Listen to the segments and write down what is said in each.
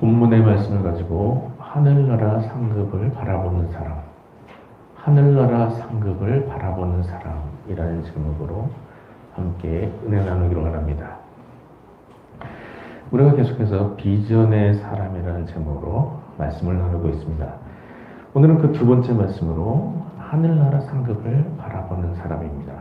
본문의 말씀을 가지고 하늘나라 상급을 바라보는 사람, 하늘나라 상급을 바라보는 사람이라는 제목으로 함께 은혜 나누기로 합니다. 우리가 계속해서 비전의 사람이라는 제목으로 말씀을 나누고 있습니다. 오늘은 그 두 번째 말씀으로 하늘나라 상급을 바라보는 사람입니다.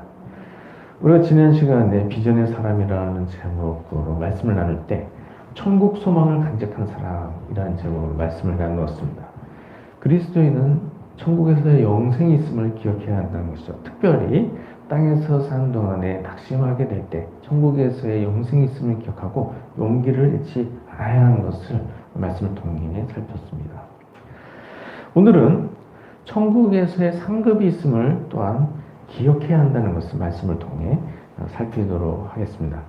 우리가 지난 시간에 비전의 사람이라는 제목으로 말씀을 나눌 때 천국 소망을 간직한 사람이라는 제목으로 말씀을 나누었습니다. 그리스도인은 천국에서의 영생이 있음을 기억해야 한다는 것이죠. 특별히 땅에서 사는 동안에 낙심하게 될 때 천국에서의 영생이 있음을 기억하고 용기를 잃지 않아야 하는 것을 말씀을 통해 살폈습니다. 오늘은 천국에서의 상급이 있음을 또한 기억해야 한다는 것을 말씀을 통해 살피도록 하겠습니다.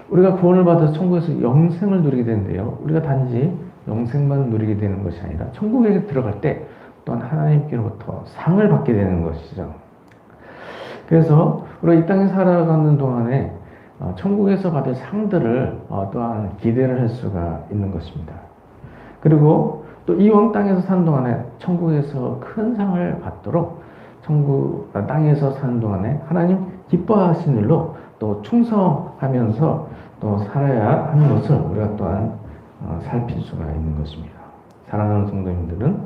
우리가 구원을 받아서 천국에서 영생을 누리게 되는데요. 우리가 단지 영생만 누리게 되는 것이 아니라 천국에 들어갈 때 또한 하나님께로부터 상을 받게 되는 것이죠. 그래서 우리가 이 땅에 살아가는 동안에 천국에서 받을 상들을 또한 기대를 할 수가 있는 것입니다. 그리고 또 이왕 땅에서 사는 동안에 천국에서 큰 상을 받도록 땅에서 사는 동안에 하나님 기뻐하시는 일로 또 충성하면서 또 살아야 하는 것을 우리가 또한 살필 수가 있는 것입니다. 사랑하는 성도님들은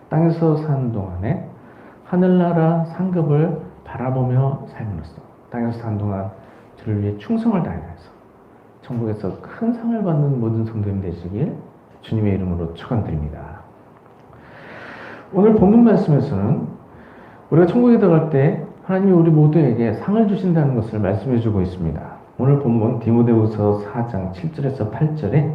땅에서 사는 동안에 하늘나라 상급을 바라보며 삶으로써 땅에서 사는 동안 주를 위해 충성을 다해서 천국에서 큰 상을 받는 모든 성도님 되시길 주님의 이름으로 축원드립니다. 오늘 본문 말씀에서는 우리가 천국에 들어갈 때 하나님이 우리 모두에게 상을 주신다는 것을 말씀해 주고 있습니다. 오늘 본문 디모데후서 4장 7절에서 8절에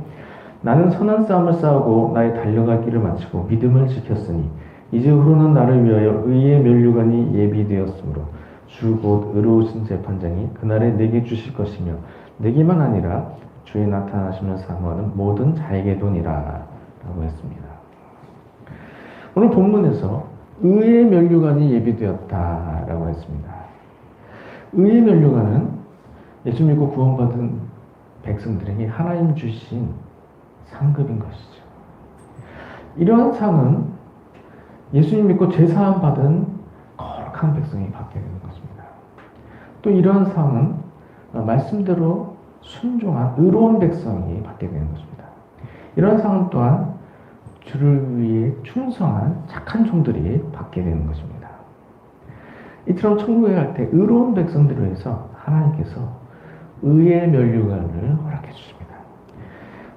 나는 선한 싸움을 싸우고 나의 달려갈 길을 마치고 믿음을 지켰으니 이제후로는 나를 위하여 의의 면류관이 예비되었으므로 주 곧 의로우신 재판장이 그날에 내게 주실 것이며 내게만 아니라 주의 나타나시면 사모하는 모든 자에게도니라 라고 했습니다. 오늘 본문에서 의의 면류관이 예비되었다라고 했습니다. 의의 면류관은 예수 믿고 구원받은 백성들에게 하나님 주신 상급인 것이죠. 이러한 상은 예수님 믿고 죄사함 받은 거룩한 백성이 받게 되는 것입니다. 또 이러한 상은 말씀대로 순종한 의로운 백성이 받게 되는 것입니다. 이러한 상은 또한 주를 위해 충성한 착한 종들이 받게 되는 것입니다. 이처럼 천국에 갈 때 의로운 백성들을 위해서 하나님께서 의의 면류관을 허락해 주십니다.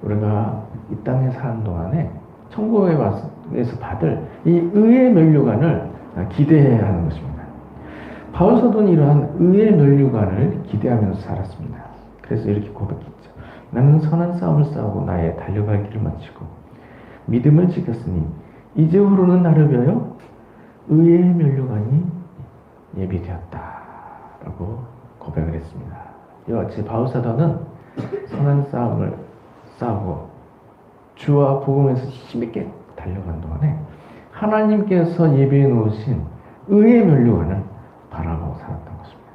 우리가 이 땅에 사는 동안에 천국에 와서 받을 이 의의 면류관을 기대해야 하는 것입니다. 바울 사도는 이러한 의의 면류관을 기대하면서 살았습니다. 그래서 이렇게 고백했죠. 나는 선한 싸움을 싸우고 나의 달려갈 길을 마치고 믿음을 지켰으니 이제후로는 나를 위하여 의의 면류관이 예비되었다 라고 고백을 했습니다. 이와 같이 바울 사도는 선한 싸움을 싸우고 주와 복음에서 힘있게 달려간 동안에 하나님께서 예비해 놓으신 의의 면류관을 바라보고 살았던 것입니다.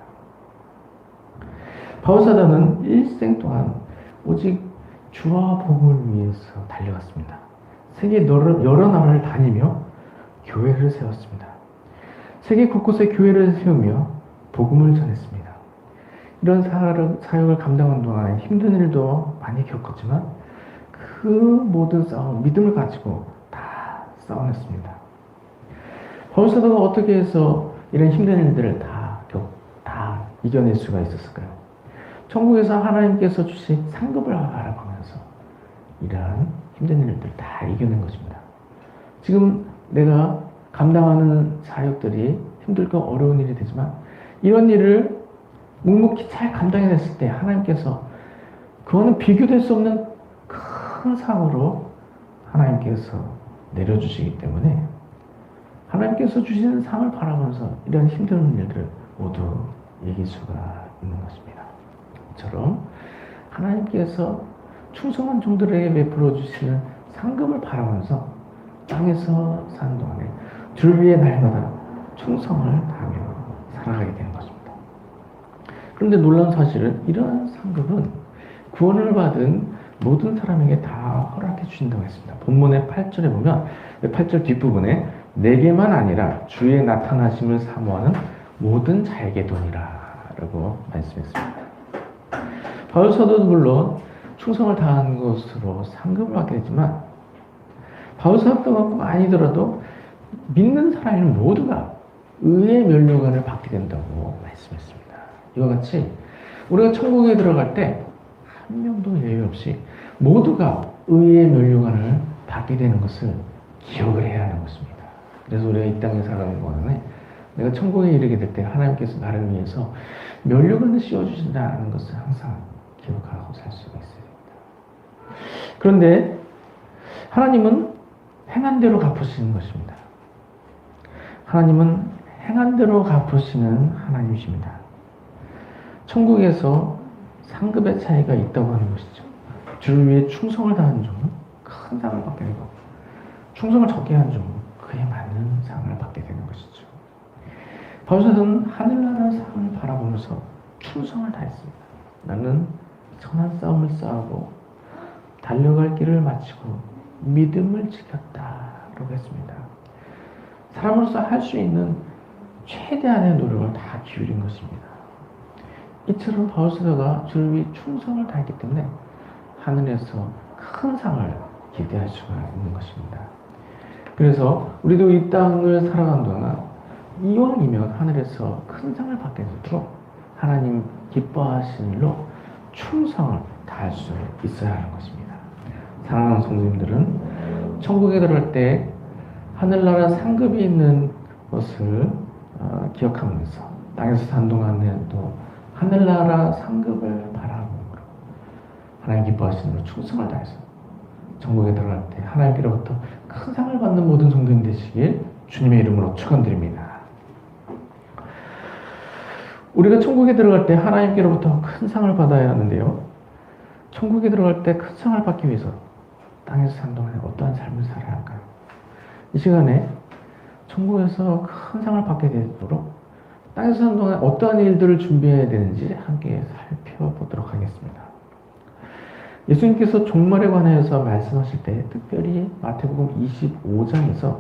바울 사도는 일생 동안 오직 주와 복음을 위해서 달려갔습니다. 세계 여러 나라를 다니며 교회를 세웠습니다. 세계 곳곳에 교회를 세우며 복음을 전했습니다. 이런 사역을 감당한 동안에 힘든 일도 많이 겪었지만 그 모든 싸움, 믿음을 가지고 다 싸워냈습니다. 바울 사도가 어떻게 해서 이런 힘든 일들을 다 이겨낼 수가 있었을까요? 천국에서 하나님께서 주신 상급을 바라보면서 이러한 힘든 일들을 다 이겨낸 것입니다. 지금 내가 감당하는 사역들이 힘들고 어려운 일이 되지만 이런 일을 묵묵히 잘 감당해냈을 때 하나님께서 그거는 비교될 수 없는 큰 상으로 하나님께서 내려주시기 때문에 하나님께서 주시는 상을 바라보면서 이런 힘든 일들을 모두 이길 수가 있는 것입니다. 이처럼 하나님께서 충성한 종들에게 베풀어 주시는 상급을 바라보면서 땅에서 사는 동안에 주를 위해 날마다 충성을 다하며 살아가게 되는 것입니다. 그런데 놀라운 사실은 이러한 상급은 구원을 받은 모든 사람에게 다 허락해 주신다고 했습니다. 본문의 8절에 보면 8절 뒷부분에 내게만 아니라 주의 나타나심을 사모하는 모든 자에게 도니라 라고 말씀했습니다. 바울 사도도 물론 충성을 다한 것으로 상급을 받게 되지만 바울 사도가 아니더라도 믿는 사람은 모두가 의의 면류관을 받게 된다고 말씀했습니다. 이와 같이 우리가 천국에 들어갈 때 한 명도 예외 없이 모두가 의의 면류관을 받게 되는 것을 기억을 해야 하는 것입니다. 그래서 우리가 이 땅에 살아가는 동안에 내가 천국에 이르게 될 때 하나님께서 나를 위해서 면류관을 씌워주신다는 것을 항상 기억하고 살 수가 있어야 됩니다. 그런데 하나님은 행한 대로 갚으시는 것입니다. 하나님은 행한 대로 갚으시는 하나님이십니다. 천국에서 상급의 차이가 있다고 하는 것이죠. 주를 위해 충성을 다한 종은 큰 상을 받게 되고 충성을 적게 한 종은 그에 맞는 상을 받게 되는 것이죠. 바울사도는 하늘나라 상을 바라보면서 충성을 다했습니다. 나는 선한 싸움을 싸우고 달려갈 길을 마치고 믿음을 지켰다라고 했습니다. 사람으로서 할 수 있는 최대한의 노력을 다 기울인 것입니다. 이처럼 바울사도가 주를 위해 충성을 다했기 때문에 하늘에서 큰 상을 기대할 수가 있는 것입니다. 그래서 우리도 이 땅을 살아가는 동안 이왕이면 하늘에서 큰 상을 받게 되도록 하나님 기뻐하시는 일로 충성을 다할 수 있어야 하는 것입니다. 사랑하는 성도님들은 천국에 들어갈 때 하늘나라 상급이 있는 것을 기억하면서 땅에서 산 동안에도 하늘나라 상급을 바라보므로 하나님 기뻐하시는 일로 충성을 다해서 천국에 들어갈 때 하나님께로부터 큰 상을 받는 모든 성도님 되시길 주님의 이름으로 축원드립니다. 우리가 천국에 들어갈 때 하나님께로부터 큰 상을 받아야 하는데요. 천국에 들어갈 때 큰 상을 받기 위해서 땅에서 산 동안에 어떠한 삶을 살아야 할까요? 이 시간에 천국에서 큰 상을 받게 되도록 땅에서 사는 동안 어떠한 일들을 준비해야 되는지 함께 살펴보도록 하겠습니다. 예수님께서 종말에 관하여서 말씀하실 때 특별히 마태복음 25장에서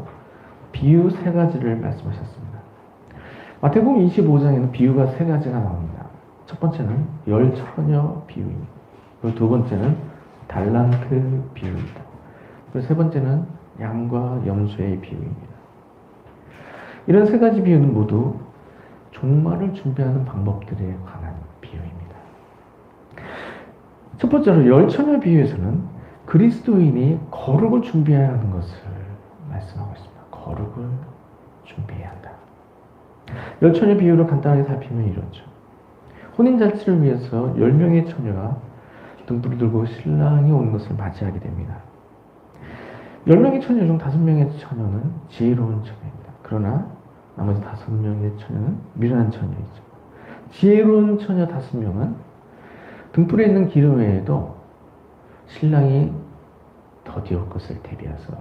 비유 3가지를 말씀하셨습니다. 마태복음 25장에는 비유가 3가지가 나옵니다. 첫 번째는 열처녀 비유입니다. 그리고 두 번째는 달란트 비유입니다. 그리고 세 번째는 양과 염소의 비유입니다. 이런 3가지 비유는 모두 종말을 준비하는 방법들에 관한 비유입니다. 첫 번째로 열처녀 비유에서는 그리스도인이 거룩을 준비해야 하는 것을 말씀하고 있습니다. 거룩을 준비해야 한다. 열처녀 비유를 간단하게 살피면 이렇죠. 혼인잔치를 위해서 10명의 처녀가 등불을 들고 신랑이 오는 것을 맞이하게 됩니다. 10명의 처녀 중 5명의 처녀는 지혜로운 처녀입니다. 그러나 나머지 5명의 처녀는 미련한 처녀이죠. 지혜로운 처녀 5명은 등불에 있는 기름 외에도 신랑이 더디올 것을 대비해서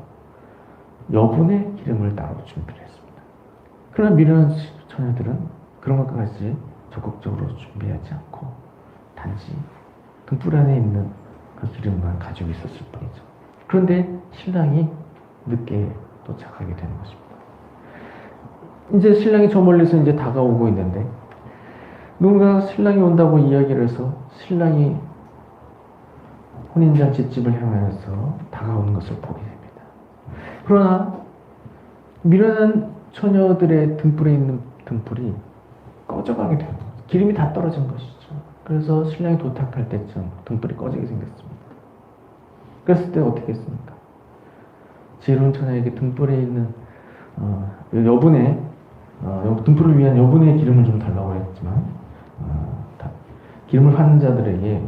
여분의 기름을 따로 준비를 했습니다. 그러나 미련한 처녀들은 그런 것까지 적극적으로 준비하지 않고 단지 등불 안에 있는 그 기름만 가지고 있었을 뿐이죠. 그런데 신랑이 늦게 도착하게 되는 것입니다. 이제 신랑이 저 멀리서 이제 다가오고 있는데 누군가 신랑이 온다고 이야기를 해서 신랑이 혼인잔치집을 향하여서 다가오는 것을 보게 됩니다. 그러나 미련한 처녀들의 등불에 있는 등불이 꺼져가게 되는 거죠. 기름이 다 떨어진 것이죠. 그래서 신랑이 도착할 때쯤 등불이 꺼지게 생겼습니다. 그랬을 때 어떻게 했습니까? 지혜로운 처녀에게 등불에 있는 여분의 등불을 위한 여분의 기름을 좀 달라고 했지만 기름을 파는 자들에게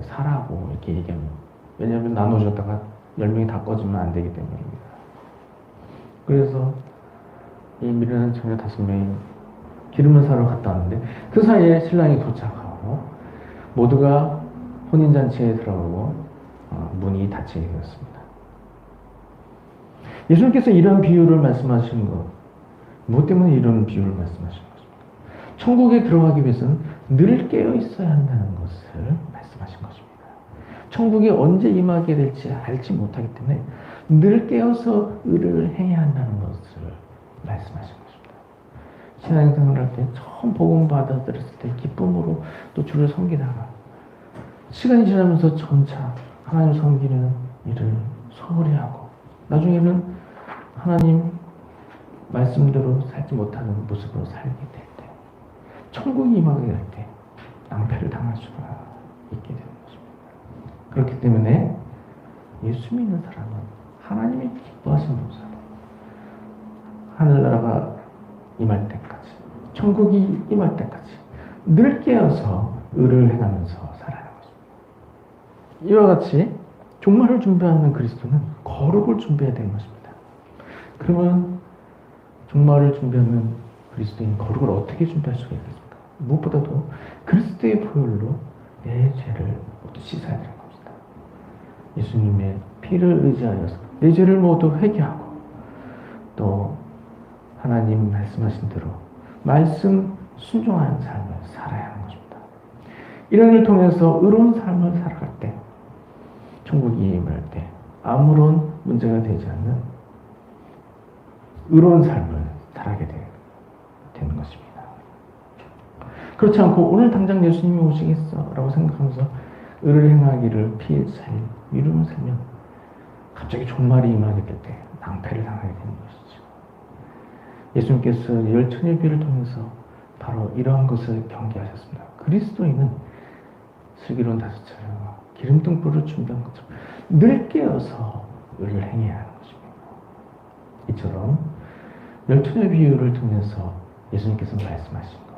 사라고 이렇게 얘기합니다. 왜냐하면 나눠줬다가 10명이 다 꺼지면 안 되기 때문입니다. 그래서 이 미련한 처녀 5명이 기름을 사러 갔다 왔는데 그 사이에 신랑이 도착하고 모두가 혼인잔치에 들어가고 문이 닫히게 되었습니다. 예수님께서 이런 비유를 말씀하신 것, 무엇 때문에 이런 비유를 말씀하신 것입니까? 천국에 들어가기 위해서는 늘 깨어 있어야 한다는 것을 말씀하신 것입니다. 천국이 언제 임하게 될지 알지 못하기 때문에 늘 깨어서 의를 행해야 한다는 것을 말씀하신 것입니다. 신앙생활을 할 때 처음 복음 받아들였을 때 기쁨으로 또 주를 섬기다가 시간이 지나면서 점차 하나님 섬기는 일을 소홀히 하고 나중에는 하나님 말씀대로 살지 못하는 모습으로 살게 될 때, 천국이 임하게 될 때 낭패를 당할 수가 있게 되는 것입니다. 그렇기 때문에 예수 믿는 사람은 하나님이 기뻐하시는 모습, 하늘나라가 임할 때까지, 천국이 임할 때까지 늘 깨어서 의를 행하면서 살아야 하는 것입니다. 이와 같이 종말을 준비하는 그리스도는 거룩을 준비해야 되는 것입니다. 그러면 종말을 준비하는 그리스도인 거룩을 어떻게 준비할 수가 있겠습니까? 무엇보다도 그리스도의 보혈로 내 죄를 모두 씻어야 되는 겁니다. 예수님의 피를 의지하여서 내 죄를 모두 회개하고 또 하나님 말씀하신 대로 말씀 순종하는 삶을 살아야 하는 것입니다. 이런 일을 통해서 의로운 삶을 살아갈 때 천국이 임할 때 아무런 문제가 되지 않는 의로운 삶을 살아가게 되는 것입니다. 그렇지 않고 오늘 당장 예수님이 오시겠어 라고 생각하면서 의를 행하기를 미루는 살면 갑자기 종말이 임하게 될 때 낭패를 당하게 되는 것이죠. 예수님께서 열천의 비를 통해서 바로 이러한 것을 경계하셨습니다. 그리스도인은 슬기로운 다섯처럼 기름등불을 준비한 것처럼 늘 깨어서 의를 행해야 하는 것입니다. 이처럼 열천의 비유를 통해서 예수님께서 말씀하신 것,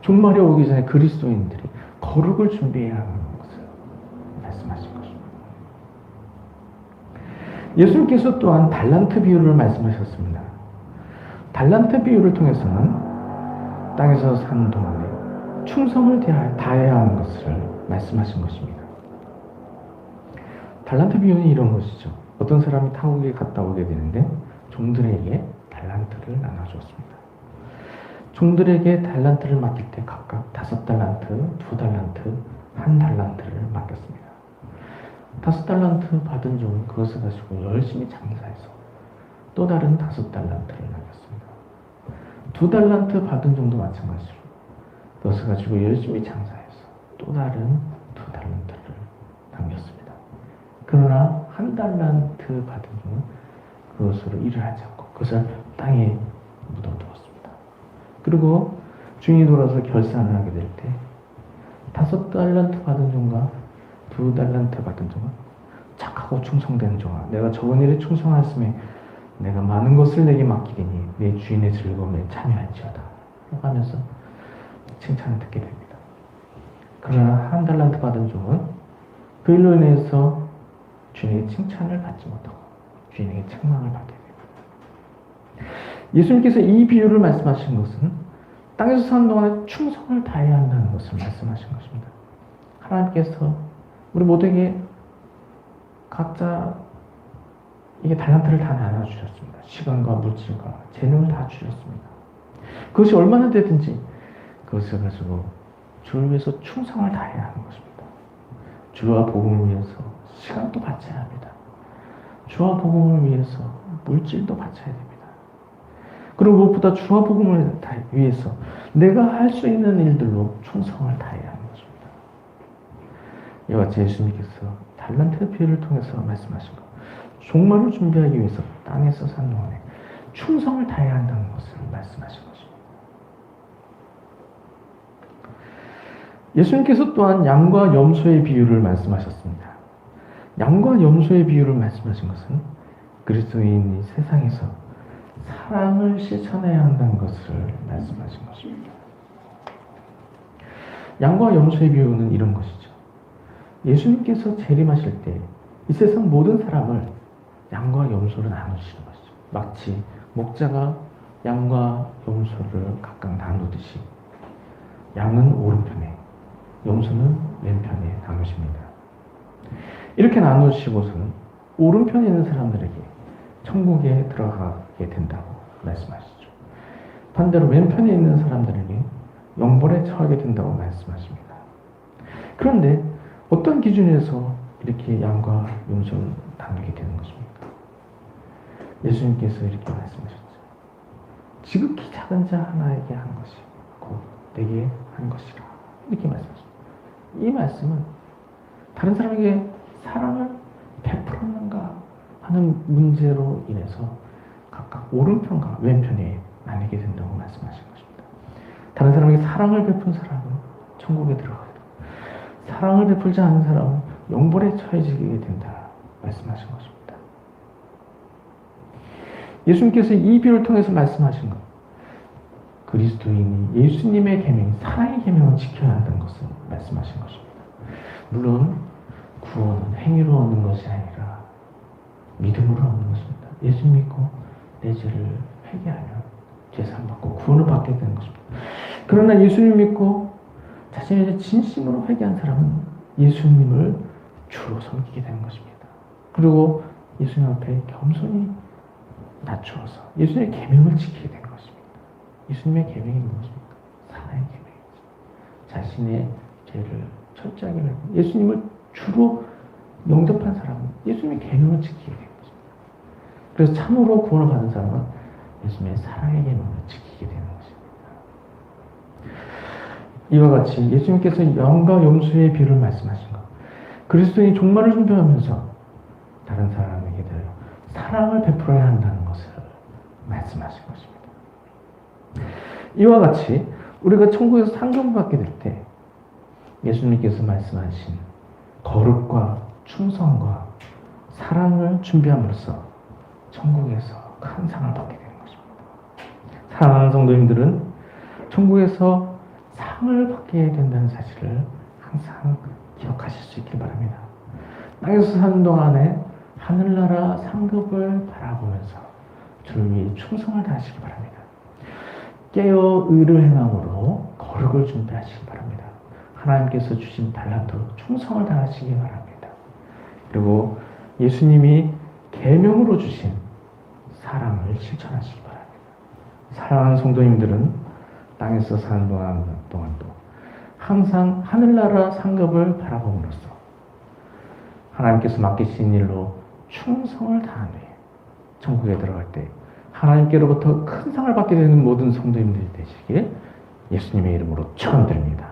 종말이 오기 전에 그리스도인들이 거룩을 준비해야 하는 것을 말씀하신 것입니다. 예수님께서 또한 달란트 비유를 말씀하셨습니다. 달란트 비유를 통해서는 땅에서 사는 동안에 충성을 다해야 하는 것을 말씀하신 것입니다. 달란트 비유는 이런 것이죠. 어떤 사람이 타국에 갔다 오게 되는데 종들에게 달란트를 나눠주었습니다. 종들에게 달란트를 맡길 때 각각 5달란트, 2달란트, 1달란트를 맡겼습니다. 5달란트 받은 종은 그것을 가지고 열심히 장사해서 또 다른 5달란트를 남겼습니다. 2달란트 받은 종도 마찬가지로 그것을 가지고 열심히 장사해서 또 다른 2달란트를 남겼습니다. 그러나 1달란트 받은 종은 그것으로 일을 하지 않고 그것을 땅에 묻어두었습니다. 그리고 주인이 돌아서 결산을 하게 될 때 5달란트 받은 종과 2달란트 받은 종은 착하고 충성된 종아, 내가 적은 일에 충성하였으며 내가 많은 것을 내게 맡기리니 내 주인의 즐거움에 참여할지어다 하면서 칭찬을 듣게 됩니다. 그러나 1달란트 받은 종은 그 일로 인해서 주인에게 칭찬을 받지 못하고 주인에게 책망을 받게 됩니다. 예수님께서 이 비유를 말씀하신 것은 땅에서 사는 동안에 충성을 다해야 한다는 것을 말씀하신 것입니다. 하나님께서 우리 모두에게 각자 이게 달란트를 다 나눠주셨습니다. 시간과 물질과 재능을 다 주셨습니다. 그것이 얼마나 되든지 그것을 가지고 주를 위해서 충성을 다해야 하는 것입니다. 주와 복음을 위해서 시간도 바쳐야 합니다. 주와 복음을 위해서 물질도 바쳐야 됩니다. 그리고 무엇보다 주와 복음을 위해서 내가 할 수 있는 일들로 충성을 다해야 하는 것입니다. 이와 같이 예수님께서 달란트 비유를 통해서 말씀하신 것, 종말을 준비하기 위해서 땅에서 사는 동안에 충성을 다해야 한다는 것을 말씀하신 것입니다. 예수님께서 또한 양과 염소의 비유를 말씀하셨습니다. 양과 염소의 비유를 말씀하신 것은 그리스도인이 세상에서 사랑을 실천해야 한다는 것을 말씀하신 것입니다. 양과 염소의 비유는 이런 것이죠. 예수님께서 재림하실 때 이 세상 모든 사람을 양과 염소로 나누시는 것이죠. 마치 목자가 양과 염소를 각각 나누듯이 양은 오른편에, 염소는 왼편에 나누십니다. 이렇게 나누시고서는 오른편에 있는 사람들에게 천국에 들어가게 된다고 말씀하시죠. 반대로 왼편에 있는 사람들에게 영벌에 처하게 된다고 말씀하십니다. 그런데 어떤 기준에서 이렇게 양과 용서를 나누게 되는 것입니까? 예수님께서 이렇게 말씀하셨죠. 지극히 작은 자 하나에게 한 것이 곧 내게 한 것이라. 이렇게 말씀하셨습니다. 이 말씀은 다른 사람에게 사랑을 베풀었는가 하는 문제로 인해서 각각 오른편과 왼편에 나뉘게 된다고 말씀하신 것입니다. 다른 사람에게 사랑을 베푼 사람은 천국에 들어가게 되고, 사랑을 베풀지 않는 사람은 영벌에 처해지게 된다 말씀하신 것입니다. 예수님께서 이 비유를 통해서 말씀하신 것, 그리스도인이 예수님의 계명, 사랑의 계명을 지켜야 한다는 것을 말씀하신 것입니다. 물론 구원은 행위로 얻는 것이 아니라 믿음으로 얻는 것입니다. 예수 믿고 내 죄를 회개하면 죄사함 받고 구원을 받게 되는 것입니다. 그러나 예수님 믿고 자신의 죄 진심으로 회개한 사람은 예수님을 주로 섬기게 되는 것입니다. 그리고 예수님 앞에 겸손히 낮추어서 예수님의 계명을 지키게 되는 것입니다. 예수님의 계명이 무엇입니까? 사랑의 계명이죠. 자신의 죄를 철저하게 밟고 예수님을 주로 영접한 사람은 예수님의 계명을 지키게 되는 것입니다. 그래서 참으로 구원을 받은 사람은 예수님의 사랑의 계명을 지키게 되는 것입니다. 이와 같이 예수님께서 영과 염소의 비유를 말씀하신 것, 그리스도인이 종말을 준비하면서 다른 사람에게 대하여 사랑을 베풀어야 한다는 것을 말씀하신 것입니다. 이와 같이 우리가 천국에서 상급을 받게 될 때 예수님께서 말씀하신 거룩과 충성과 사랑을 준비함으로써 천국에서 큰 상을 받게 되는 것입니다. 사랑하는 성도님들은 천국에서 상을 받게 된다는 사실을 항상 기억하실 수 있길 바랍니다. 땅에서 사는 동안에 하늘나라 상급을 바라보면서 주를 위해 충성을 다하시기 바랍니다. 깨어 의를 행함으로 거룩을 준비하시기 바랍니다. 하나님께서 주신 달란트로 충성을 다하시기 바랍니다. 그리고 예수님이 계명으로 주신 사랑을 실천하시기 바랍니다. 사랑하는 성도님들은 땅에서 사는 동안도 항상 하늘나라 상급을 바라봄으로써 하나님께서 맡기신 일로 충성을 다한 후에 천국에 들어갈 때 하나님께로부터 큰 상을 받게 되는 모든 성도님들이 되시길 예수님의 이름으로 축원드립니다.